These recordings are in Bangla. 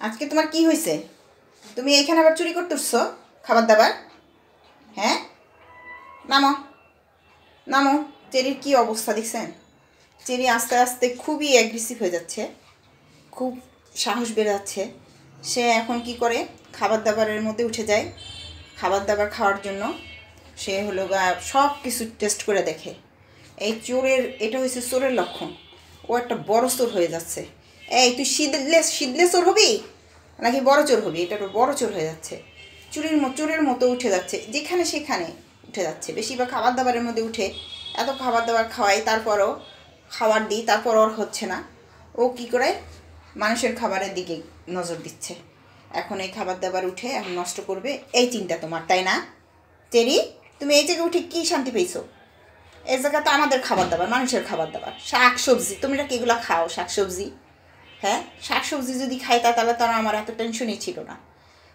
আজকে তোমার কি হয়েছে? তুমি এইখানে আবার চুরি করতেছো খাবার দাবার? হ্যাঁ, নামো নামো। চেরির কি অবস্থা দেখছেন? চেরি আস্তে আস্তে খুবই অ্যাগ্রেসিভ হয়ে যাচ্ছে, খুব সাহস বেড়ে যাচ্ছে। সে এখন কি করে, খাবার দাবারের মধ্যে উঠে যায়। খাবার দাবার খাওয়ার জন্য সে হলো সব কিছু টেস্ট করে দেখে। এই চোরের, এটা হচ্ছে চোরের লক্ষণ। ও একটা বড় চোর হয়ে যাচ্ছে। এই তুই শীতলে চোর হবি নাকি বড় চোর হবি? এটা তো বড় চোর হয়ে যাচ্ছে। চোরের মতো উঠে যাচ্ছে, যেখানে সেখানে উঠে যাচ্ছে। বেশিরভাগ খাবার দাবারের মধ্যে উঠে, এত খাবার দাবার খাওয়াই, তারপরও খাবার দিই, তারপর ওর হচ্ছে না। ও কি করে মানুষের খাবারের দিকে নজর দিচ্ছে। এখন এই খাবার দাবার উঠে এখন নষ্ট করবে, এই চিন্তা তোমার, তাই না? চেরি, তুমি এই জায়গায় উঠে কী শান্তি পেয়েছো? এই জায়গা তো আমাদের খাবার দাবার, মানুষের খাবার দাবার, শাক সবজি। তোমরা কি এগুলো খাও শাক সবজি? হ্যাঁ, শাক সবজি যদি খাইতা তাহলে তো আমার এত টেনশনই ছিল না।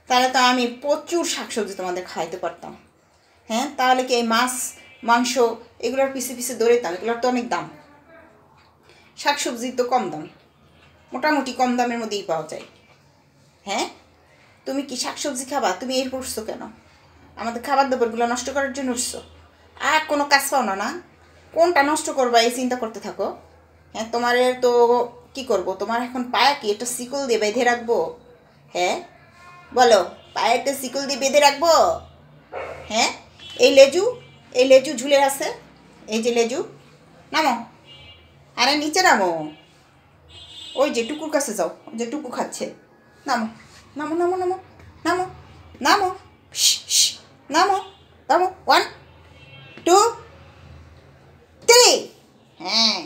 তাহলে তো আমি প্রচুর শাক সবজি তোমাদের খাইতে পারতাম। হ্যাঁ, তাহলে কি এই মাছ মাংস এগুলোর পিছে পিছে দৌড়াইতাম? এগুলোর তো অনেক দাম। শাক সবজি তো কম দাম, মোটামুটি কম দামের মধ্যেই পাওয়া যায়। হ্যাঁ, তুমি কি শাক সবজি খাবা? তুমি এর করছো কেন? আমাদের খাবার দাবারগুলো নষ্ট করার জন্য উঠছো। আর কোনো কাজ পাও না, না কোনটা নষ্ট করবা এই চিন্তা করতে থাকো। হ্যাঁ, তোমার তো কি করব, তোমার এখন পায়ে কি একটা শিকল দিয়ে বেঁধে রাখবো? হ্যাঁ বলো, পায়ে একটা শিকল দিয়ে বেঁধে রাখবো? হ্যাঁ, এই লেজু ঝুলে আছে, এই যে লেজু, নামো, আরে নিচে নামো। ওই যে টুকুর কাছে যাও, যে টুকু খাচ্ছে, নামো নামো নামো নামো নামো নামো, নামো নামো, 1 2 3। হ্যাঁ।